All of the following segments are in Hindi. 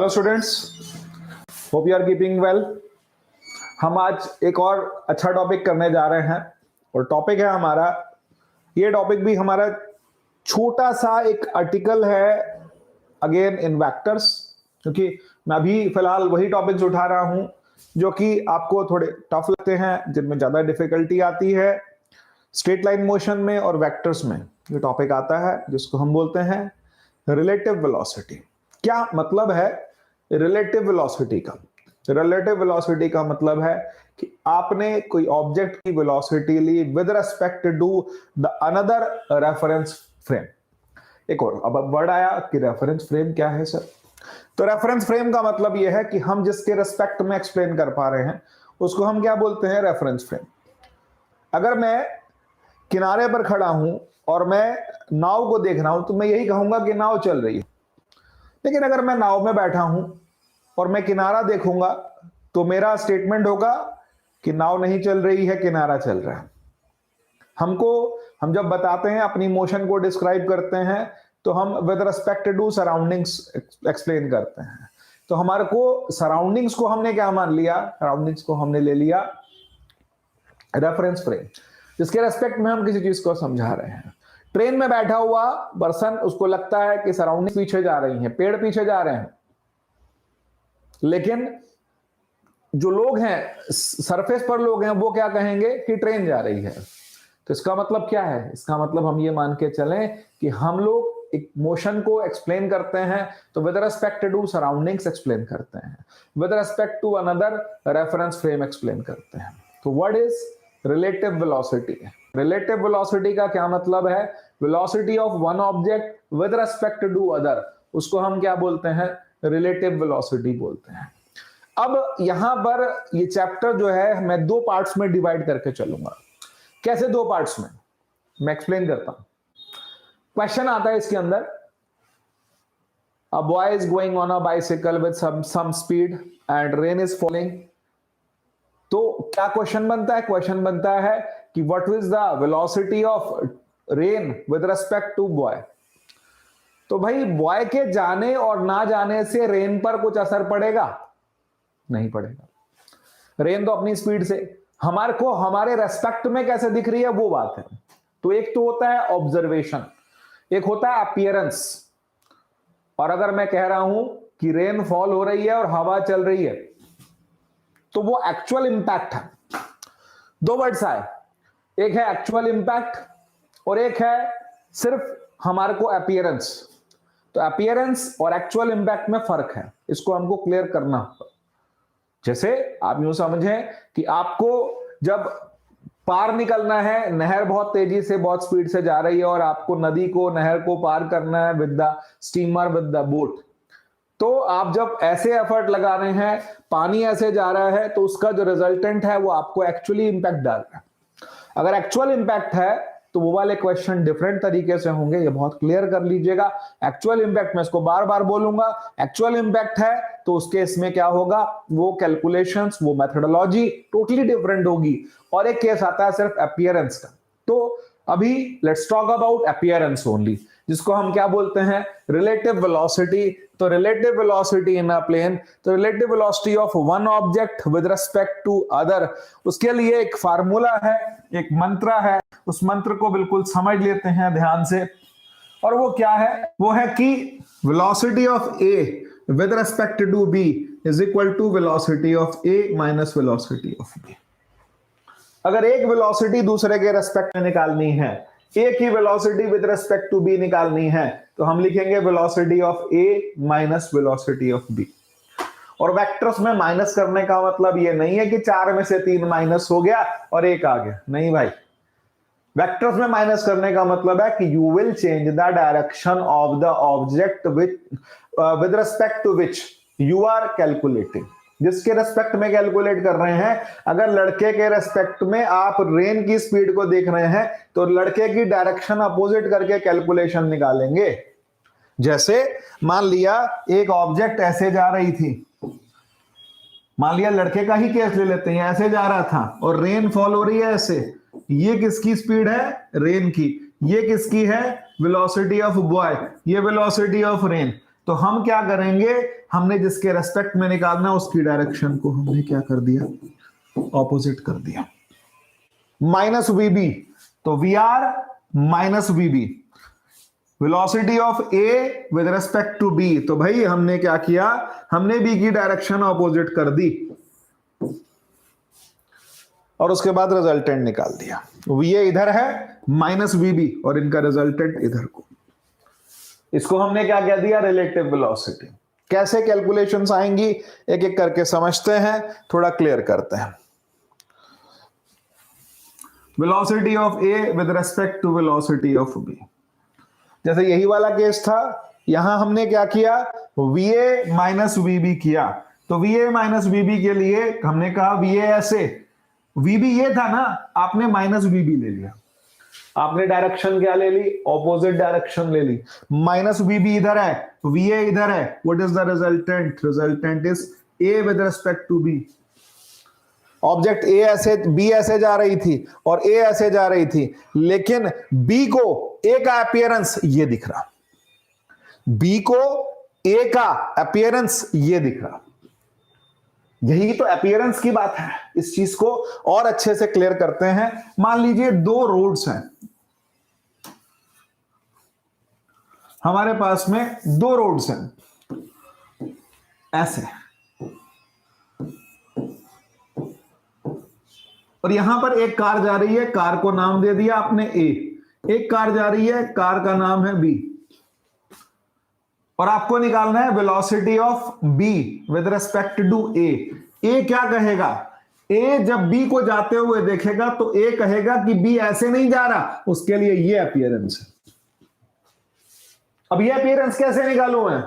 Hello students, hope you are keeping well. हम आज एक और अच्छा टॉपिक करने जा रहे हैं और टॉपिक है हमारा, ये टॉपिक भी हमारा छोटा सा एक आर्टिकल है अगेन इन वेक्टर्स, क्योंकि मैं अभी फिलहाल वही टॉपिक्स उठा रहा हूं जो कि आपको थोड़े टफ लगते हैं, जिनमें ज्यादा डिफिकल्टी आती है। स्ट्रेट लाइन मोशन में और वेक्टर्स में ये टॉपिक आता है जिसको हम बोलते हैं रिलेटिव वेलोसिटी। क्या मतलब है रिलेटिव वेलोसिटी का? रिलेटिव वेलोसिटी का मतलब है कि आपने कोई ऑब्जेक्ट की वेलोसिटी ली with respect to the another reference frame. एक और अब वर्ड आया कि रेफरेंस फ्रेम क्या है सर? तो रेफरेंस फ्रेम का मतलब यह है कि हम जिसके रिस्पेक्ट में एक्सप्लेन कर पा रहे हैं उसको हम क्या बोलते हैं? Reference frame. अगर मैं किनारे पर खड़ा हूं और मैं नाव को देख रहा हूं तो मैं यही कहूंगा कि नाव चल रही है। लेकिन अगर मैं नाव में बैठा हूं और मैं किनारा देखूंगा तो मेरा स्टेटमेंट होगा कि नाव नहीं चल रही है, किनारा चल रहा है। हम जब बताते हैं, अपनी मोशन को डिस्क्राइब करते हैं, तो हम with respect to surroundings explain करते हैं। तो हमारे को सराउंडिंग्स को हमने क्या मान लिया? सराउंडिंग्स को हमने ले लिया रेफरेंस फ्रेम, जिसके रेस्पेक्ट में हम किसी चीज को समझा रहे हैं। ट्रेन में बैठा हुआ पर्सन, उसको लगता है कि सराउंडिंग पीछे जा रही हैं, पेड़ पीछे जा रहे हैं, लेकिन जो लोग हैं, सरफेस पर लोग हैं, वो क्या कहेंगे कि ट्रेन जा रही है। तो इसका मतलब क्या है? इसका मतलब हम ये मान के चलें कि हम लोग एक मोशन को एक्सप्लेन करते हैं तो with respect to surroundings explain करते हैं, with respect to another reference frame explain करते हैं। तो what is relative velocity? Relative velocity का क्या मतलब है? Velocity of one object with respect to other, उसको हम क्या बोलते हैं? रिलेटिव वेलोसिटी बोलते हैं। अब यहां पर ये चैप्टर जो है मैं दो पार्ट्स में डिवाइड करके चलूंगा। कैसे दो पार्ट्स में? मैं एक्सप्लेन करता हूं। क्वेश्चन आता है इसके अंदर, a boy is going on a bicycle with some speed and rain is falling. तो क्या क्वेश्चन बनता है? क्वेश्चन बनता है कि what is the velocity of rain with respect to boy. तो भाई, बॉय के जाने और ना जाने से रेन पर कुछ असर पड़ेगा? नहीं पड़ेगा। रेन तो अपनी स्पीड से हमारे को हमारे रेस्पेक्ट में कैसे दिख रही है वो बात है। तो एक तो होता है ऑब्जर्वेशन, एक होता है अपीयरेंस। और अगर मैं कह रहा हूं कि रेन फॉल हो रही है और हवा चल रही है, तो वो एक्चुअल इंपैक्ट है। दो वर्ड्स आए, एक है एक्चुअल इंपैक्ट और एक है सिर्फ हमारे को अपीयरेंस। तो अपीयरेंस और एक्चुअल इंपैक्ट में फर्क है, इसको हमको क्लियर करना होगा। जैसे आप यूं समझें कि आपको जब पार निकलना है, नहर बहुत तेजी से, बहुत स्पीड से जा रही है और आपको नदी को, नहर को पार करना है with the steamer, with the boat. तो आप जब ऐसे एफर्ट लगा रहे हैं, पानी ऐसे जा रहा है, तो उसका जो रिजल्टेंट है वो आपको एक्चुअली इंपैक्ट डाल रहा है। अगर एक्चुअल इंपैक्ट है तो वो वाले क्वेश्चन डिफरेंट तरीके से होंगे, ये बहुत क्लियर कर लीजिएगा। एक्चुअल इंपैक्ट, मैं इसको बार बार बोलूंगा, एक्चुअल इंपैक्ट है तो उसके इसमें क्या होगा? वो कैलकुलेशंस, वो मेथोडोलॉजी टोटली डिफरेंट होगी। और एक केस आता है सिर्फ अपीयरेंस का। तो अभी let's talk about appearance only, जिसको हम क्या बोलते हैं? Relative velocity. तो relative velocity in a plane, तो relative velocity of one object with respect to other, उसके लिए एक फार्मूला है, एक मंत्र है। उस मंत्र को बिल्कुल समझ लेते हैं ध्यान से। और वो क्या है? वो है कि velocity of A with respect to B is equal to velocity of A minus velocity of B. अगर एक वेलोसिटी दूसरे के रेस्पेक्ट में निकालनी है, एक ही velocity with respect to B निकालनी है, तो हम लिखेंगे velocity of A minus velocity of B. और वेक्टर्स में माइनस करने का मतलब ये नहीं है कि 4 में से 3 माइनस हो गया और 1 आ गया, नहीं भाई। वेक्टर्स में माइनस करने का मतलब है कि you will change the direction of the object with respect to which you are calculating, जिसके रेस्पेक्ट में कैलकुलेट कर रहे हैं। अगर लड़के के रेस्पेक्ट में आप रेन की स्पीड को देख रहे हैं तो लड़के की डायरेक्शन अपोजिट करके कैलकुलेशन निकालेंगे। जैसे मान लिया एक ऑब्जेक्ट ऐसे जा रही थी, मान लिया लड़के का ही केस ले लेते हैं, ऐसे जा रहा था और रेन फॉल हो रही है ऐसे। ये किसकी स्पीड है? रेन की। ये किसकी है? Velocity of boy. ये वेलोसिटी ऑफ रेन। तो हम क्या करेंगे, हमने जिसके रेस्पेक्ट में निकालना उसकी डायरेक्शन को हमने क्या कर दिया, ऑपोजिट कर दिया। माइनस वीबी, तो V R minus VB, velocity of A with respect to B. तो भाई हमने क्या किया, हमने बी की डायरेक्शन ऑपोजिट कर दी और उसके बाद रिजल्टेंट निकाल दिया। वी ए इधर है माइनस वीबी और इनका रिजल्टेंट इधर को, इसको हमने क्या कह दिया, रिलेटिव वेलोसिटी। कैसे कैलकुलेशंस आएंगी एक एक करके समझते हैं, थोड़ा क्लियर करते हैं। Velocity of A with respect to velocity of B, जैसे यही वाला केस था, यहां हमने क्या किया, वी ए माइनस वीबी किया। तो वी ए माइनस वीबी के लिए हमने कहा वी ए ऐसे, वीबी ये था ना, आपने माइनस वीबी ले लिया, आपने डायरेक्शन क्या ले ली, ऑपोजिट डायरेक्शन ले ली। माइनस वीबी इधर है, वी ए इधर है, what is the resultant, resultant is A with respect to B. Object A ऐसे, बी ऐसे जा रही थी और ए ऐसे जा रही थी, लेकिन बी को ए का अपीयरेंस ये दिख रहा, बी को ए का अपीयरेंस ये दिख रहा। यही तो अपीयरेंस की बात है। इस चीज को और अच्छे से क्लियर करते हैं। मान लीजिए दो रोड्स हैं, हमारे पास में दो रोड्स हैं ऐसे, और यहां पर एक कार जा रही है, कार को नाम दे दिया आपने ए, एक कार जा रही है, कार का नाम है बी, और आपको निकालना है velocity of B with respect to A. A क्या कहेगा, ए जब बी को जाते हुए देखेगा तो ए कहेगा कि बी ऐसे नहीं जा रहा, उसके लिए ये अपीयरेंस है। अब ये अपीयरेंस कैसे निकालूं मैं,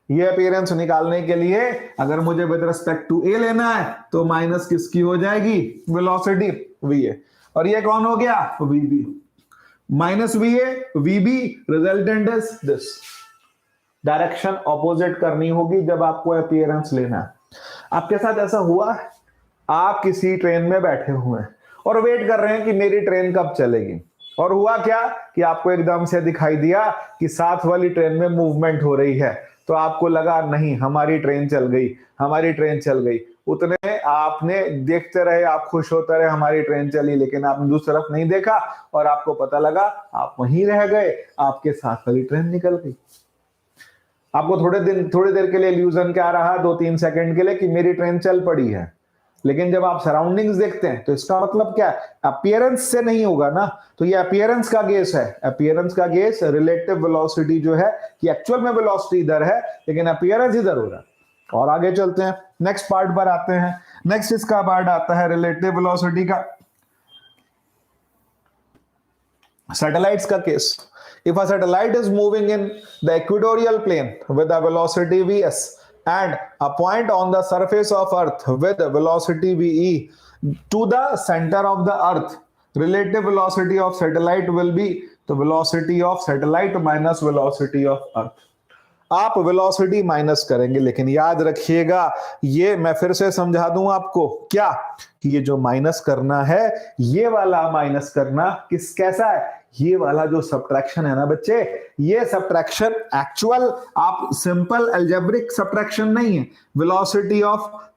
ये अपीयरेंस निकालने के लिए अगर मुझे विद रिस्पेक्ट टू ए लेना है तो माइनस किसकी हो जाएगी, वेलोसिटी वी ए, और ये कौन हो गया, V B, minus V A V B, resultant is this. Direction opposite करनी होगी जब आपको अपीयरेंस लेना है। आपके साथ ऐसा हुआ है, आप किसी ट्रेन में बैठे हुए हैं और वेट कर रहे हैं कि मेरी ट्रेन कब चलेगी, और हुआ क्या कि आपको एकदम से दिखाई दिया कि साथ वाली ट्रेन में मूवमेंट हो रही है, तो आपको लगा नहीं हमारी ट्रेन चल गई, हमारी ट्रेन चल गई। उतने आपने देखते रहे, आप खुश होते रहे हमारी ट्रेन चली, लेकिन आपने दूसरी तरफ नहीं देखा और आपको पता लगा आप वहीं रह गए, आपके साथ वाली ट्रेन निकल गई। आपको थोड़ी देर के लिए इल्यूजन क्या रहा, 2-3 सेकंड के लिए, कि मेरी ट्रेन चल पड़ी है, लेकिन जब आप सराउंडिंग्स देखते हैं तो इसका मतलब क्या है, अपीयरेंस से नहीं होगा ना। तो ये अपीयरेंस का गेस है, अपीयरेंस का गेस, रिलेटिव वेलोसिटी जो है कि एक्चुअल में वेलोसिटी इधर है लेकिन अपीयरेंस इधर हो रहा है। और आगे चलते हैं, नेक्स्ट पार्ट पर आते हैं। नेक्स्ट इसका पार्ट आता है रिलेटिव वेलोसिटी का, सैटेलाइट्स का case. If a satellite is moving in the equatorial plane with a velocity vs and a point on the surface of Earth with velocity ve to the center of the Earth, relative velocity of satellite will be the velocity of satellite minus velocity of Earth. आप वेलोसिटी माइनस करेंगे, लेकिन याद रखिएगा, ये मैं फिर से समझा दूं आपको, क्या कि ये जो माइनस करना है, ये वाला माइनस करना कैसा है, ये वाला जो सब्ट्रैक्शन है ना बच्चे, ये सब्ट्रैक्शन एक्चुअल आप सिंपल अलजेब्रिक सब्ट्रैक्शन नहीं है। Velocity of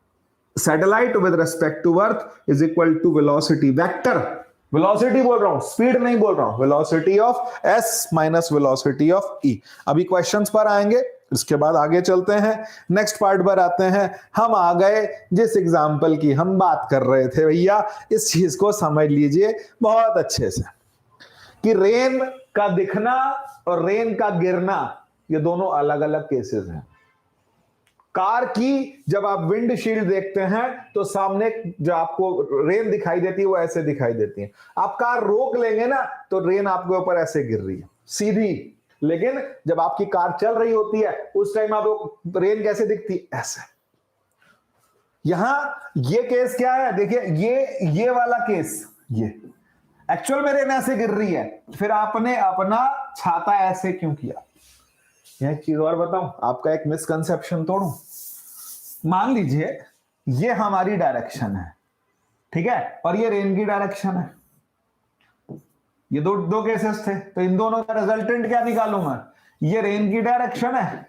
satellite with respect to earth is equal to velocity vector, velocity बोल रहा हूं, स्पीड नहीं बोल रहा हूं, velocity of S minus velocity of E. अभी क्वेश्चंस पर आएंगे, इसके बाद आगे चलते हैं, नेक्स्ट पार्ट पर आते हैं। हम आ गए जिस एग्जांपल की हम बात कर रहे थे भैया, इस चीज को समझ लीजिए बहुत अच्छे से कि रेन का दिखना और रेन का गिरना ये दोनों अलग अलग केसेस हैं। कार की जब आप विंड शील्ड देखते हैं तो सामने जो आपको रेन दिखाई देती है वो ऐसे दिखाई देती है। आप कार रोक लेंगे ना तो रेन आपके ऊपर ऐसे गिर रही है सीधी, लेकिन जब आपकी कार चल रही होती है उस टाइम आपको रेन कैसे दिखती है, ऐसे। यहां ये केस क्या है, देखिए ये वाला केस, ये एक्चुअल में रेन ऐसे गिर रही है, फिर आपने अपना छाता ऐसे क्यों किया। यह चीज और बताऊं, आपका एक मिसकंसेप्शन तोड़ूं। मान लीजिए ये हमारी डायरेक्शन है, ठीक है, और ये रेन की डायरेक्शन है। ये दो केसेस थे, तो इन दोनों का रिजल्टेंट क्या निकालूंगा, ये रेन की डायरेक्शन है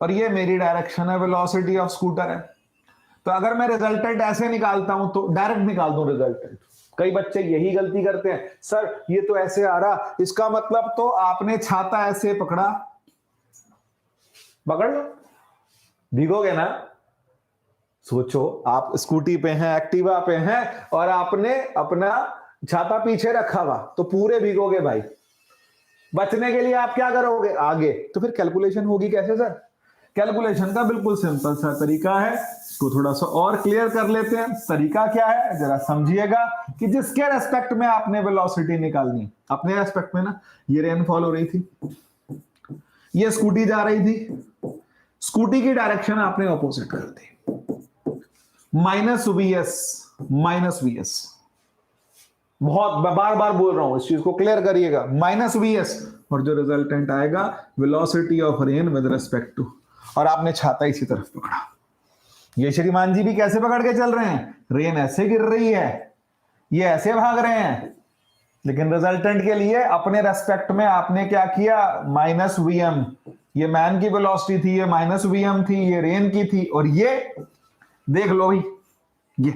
और ये मेरी डायरेक्शन है, वेलोसिटी ऑफ स्कूटर है। तो अगर मैं रिजल्टेंट ऐसे निकालता हूं तो डायरेक्ट निकाल दूं रिजल्टेंट। कई बच्चे यही गलती करते हैं, सर ये तो ऐसे आ रहा, इसका मतलब तो आपने छाता ऐसे पकड़ा, पकड़ लो, भीगोगे ना। सोचो आप स्कूटी पे हैं, एक्टिवा पे हैं, और आपने अपना छाता पीछे रखा हुआ, तो पूरे भीगोगे भाई। बचने के लिए आप क्या करोगे आगे? तो फिर कैलकुलेशन होगी कैसे सर? कैलकुलेशन का बिल्कुल सिंपल सा तरीका है, इसको थोड़ा सा और क्लियर कर लेते हैं। तरीका क्या है जरा समझिएगा कि जिसके रेस्पेक्ट में आपने वेलोसिटी निकालनी, अपने रेस्पेक्ट में ना, ये रेनफॉल हो रही थी, ये स्कूटी जा रही थी, स्कूटी की डायरेक्शन आपने ऑपोजिट कर दी, माइनस वीएस। बहुत बार बार बोल रहा हूं, इस चीज को क्लियर करिएगा, माइनस वीएस, और जो रिजल्टेंट आएगा velocity of rain with respect to, और आपने छाता इसी तरफ पकड़ा। ये श्रीमान जी भी कैसे पकड़ के चल रहे हैं? रेन ऐसे गिर रही है, ये ऐसे भाग रहे हैं, लेकिन रिजल्टेंट के लिए अपने रेस्पेक्ट में आपने क्या किया? Minus VM. ये मैन की वेलोसिटी थी, ये माइनस वीएम थी, ये रेन की थी, और ये देख लो भाई,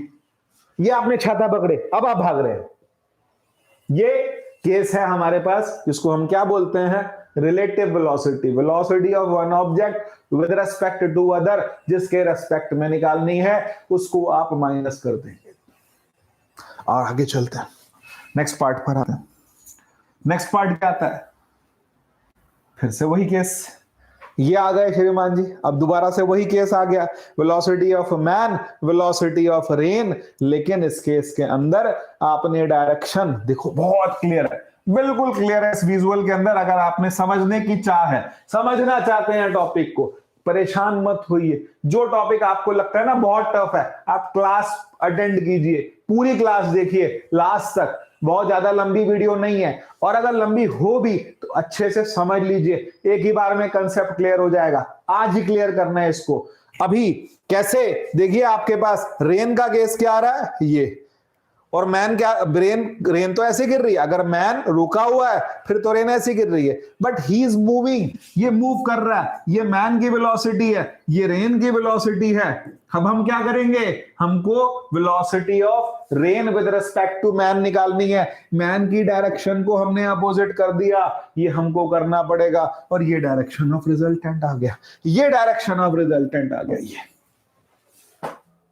ये आपने छाता पकड़े, अब आप भाग रहे हैं। ये केस है हमारे पास, जिसको हम क्या बोलते हैं? Relative velocity, velocity of one object with respect to other, जिसके रेस्पेक्ट में निकालनी है उसको आप माइनस कर देंगे। और आगे चलते हैं, नेक्स्ट पार्ट पर आते हैं। नेक्स्ट पार्ट क्या आता है? फिर से वही केस, ये आ गए श्रीमान जी, अब दोबारा से वही केस आ गया, velocity of man, velocity of rain, लेकिन इस केस के अंदर आपने डायरेक्शन, देखो बहुत क्लियर है, बिल्कुल क्लियर है इस विजुअल के अंदर। अगर आपने समझने की चाह है, समझना चाहते हैं टॉपिक को, परेशान मत होइए। जो टॉपिक आपको लगता है ना बहुत टफ है, आप क्लास अटेंड कीजिए, पूरी क्लास देखिए लास्ट तक, बहुत ज्यादा लंबी वीडियो नहीं है, और अगर लंबी हो भी तो अच्छे से समझ लीजिए, एक ही बार में कंसेप्ट क्लियर हो जाएगा। आज ही क्लियर करना है इसको। अभी कैसे देखिए, आपके पास रेन का केस क्या आ रहा है, ये, और मैन क्या, रेन तो ऐसे गिर रही है, अगर मैन रुका हुआ है फिर तो रेन ऐसे गिर रही है, बट ही इज मूविंग, ये मूव कर रहा है, ये मैन की वेलोसिटी है, ये रेन की वेलोसिटी है। अब हम क्या करेंगे? हमको velocity of rain with respect to man निकालनी है। मैन की डायरेक्शन को हमने अपोजिट कर दिया, ये हमको करना पड़ेगा, और ये डायरेक्शन ऑफ रिजल्टेंट आ गया, ये डायरेक्शन ऑफ रिजल्टेंट आ गया, ये।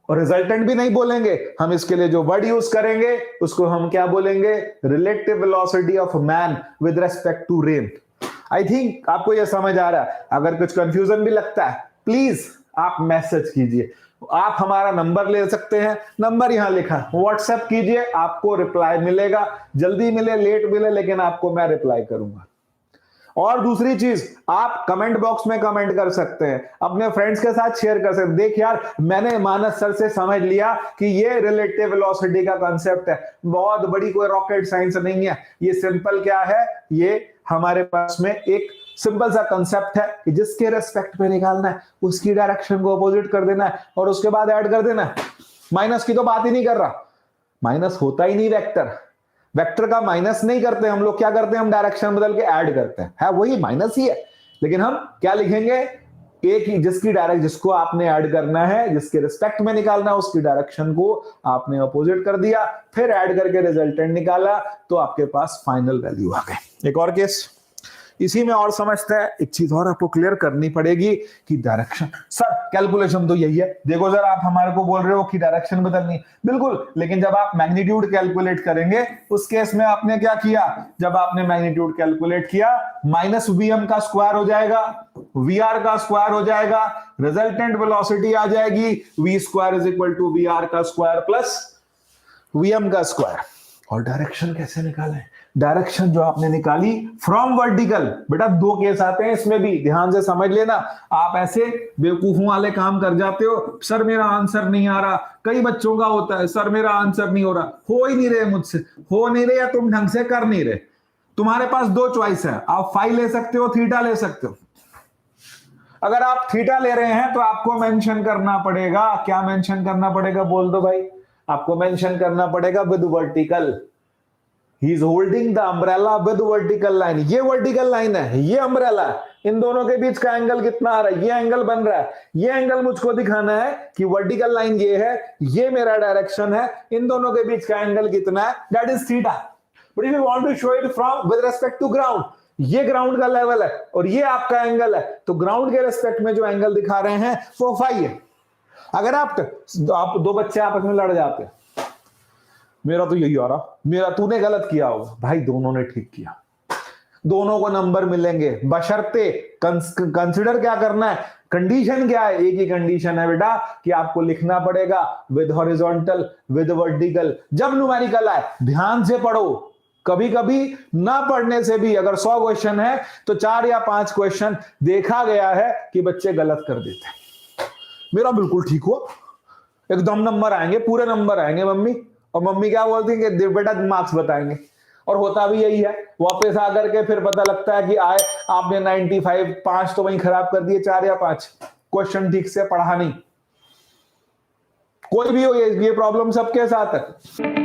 और रिजल्टेंट भी नहीं बोलेंगे हम, इसके लिए जो वर्ड यूज करेंगे उसको हम क्या बोलेंगे? Relative velocity of man with respect to rain. I think आपको यह समझ आ रहा है। अगर कुछ कंफ्यूजन भी लगता है प्लीज आप मैसेज कीजिए, आप हमारा नंबर ले सकते हैं, नंबर यहां लिखा, व्हाट्सएप कीजिए, आपको रिप्लाई मिलेगा, जल्दी मिले लेट मिले, लेकिन आपको मैं रिप्लाई करूंगा। और दूसरी चीज, आप कमेंट बॉक्स में कमेंट कर सकते हैं, अपने फ्रेंड्स के साथ शेयर कर सकते हैं। देख यार, मैंने मानस सर से समझ लिया कि ये रिलेटिव वेलोसिटी का कांसेप्ट है, बहुत बड़ी कोई रॉकेट साइंस नहीं है, ये सिंपल क्या है, ये हमारे पास में एक सिंपल सा कांसेप्ट है कि जिसके रेस्पेक्ट में निकालना है उसकी डायरेक्शन को अपोजिट कर देना है, और उसके बाद ऐड कर देना है। माइनस की तो बात ही नहीं कर रहा, माइनस होता ही नहीं वेक्टर, वेक्टर का माइनस नहीं करते हम लोग, क्या करते हैं? हम डायरेक्शन बदल के ऐड करते हैं, है वही माइनस ही है, लेकिन हम क्या लिखेंगे? एक ही, जिसकी डायरेक्ट, जिसको आपने ऐड करना है, जिसके रिस्पेक्ट में निकालना है, उसकी डायरेक्शन को आपने अपोजिट कर दिया, फिर ऐड करके रिजल्टेंट निकाला, तो आपके पास फाइनल वैल्यू आ गई। एक और केस इसी में और समझते हैं, एक चीज और आपको क्लियर करनी पड़ेगी कि डायरेक्शन, सर कैलकुलेशन तो यही है, देखो सर आप हमारे को बोल रहे हो कि डायरेक्शन बदलनी, बिल्कुल, लेकिन जब आप मैग्नीट्यूड कैलकुलेट करेंगे उस केस में आपने क्या किया? जब आपने मैग्नीट्यूड कैलकुलेट किया, माइनस वीएम का स्क्वायर हो जाएगा, वीआर का स्क्वायर हो जाएगा, रिजल्टेंट वेलोसिटी आ जाएगी, V square is equal to VR का स्क्वायर प्लस वीएम का स्क्वायर। और डायरेक्शन कैसे निकालें? डायरेक्शन जो आपने निकाली फ्रॉम वर्टिकल, बेटा दो केस आते हैं इसमें भी, ध्यान से समझ लेना। आप ऐसे बेवकूफों वाले काम कर जाते हो, सर मेरा आंसर नहीं आ रहा, कई बच्चों का होता है, सर मेरा आंसर नहीं हो रहा, हो ही नहीं रहे मुझसे, हो नहीं रहे, या तुम ढंग से कर नहीं रहे। तुम्हारे पास दो चॉइस है, आप फाई ले सकते हो, थीटा ले सकते हो। अगर आप थीटा ले रहे हैं तो आपको मेंशन करना पड़ेगा, क्या मेंशन करना पड़ेगा बोल दो भाई? आपको मेंशन करना पड़ेगा with vertical. He is holding the umbrella with vertical line, ये वर्टिकल लाइन है, ये अम्ब्रेला है, इन दोनों के बीच का एंगल कितना आ रहा है, ये एंगल बन रहा है, ये एंगल मुझको दिखाना है कि वर्टिकल लाइन ये है, ये मेरा डायरेक्शन है, इन दोनों के बीच का एंगल कितना है, that is theta. But if you want to show it from with respect to ground, ये ग्राउंड का लेवल है और ये आपका एंगल है, तो ग्राउंड के रिस्पेक्ट में जो एंगल दिखा रहे हैं वो फाई है। अगर आप दो बच्चे आपस में लड़ जाते हैं, मेरा तो यही आ रहा, मेरा तूने गलत किया होगा, भाई दोनों ने ठीक किया, दोनों को नंबर मिलेंगे, बशर्ते कंसिडर क्या करना है, कंडीशन क्या है, एक ही कंडीशन है बेटा कि आपको लिखना पड़ेगा विद हॉरिजॉन्टल विद वर्टिकल। जब न्यूमेरिकल आए ध्यान से पढ़ो, कभी कभी ना पढ़ने से भी अगर 100 क्वेश्चन है तो 4 या 5 क्वेश्चन देखा गया है कि बच्चे गलत कर देते हैं। मेरा बिल्कुल ठीक हुआ, एकदम नंबर आएंगे, पूरे नंबर आएंगे मम्मी, और मम्मी क्या बोलती है कि बेटा मार्क्स बताएंगे, और होता भी यही है। वापस आकर के फिर पता लगता है कि आए आपने 95, 5 तो वहीं खराब कर दिए, 4 या 5 क्वेश्चन ठीक से पढ़ा नहीं। कोई भी हो ये प्रॉब्लम सबके साथ है।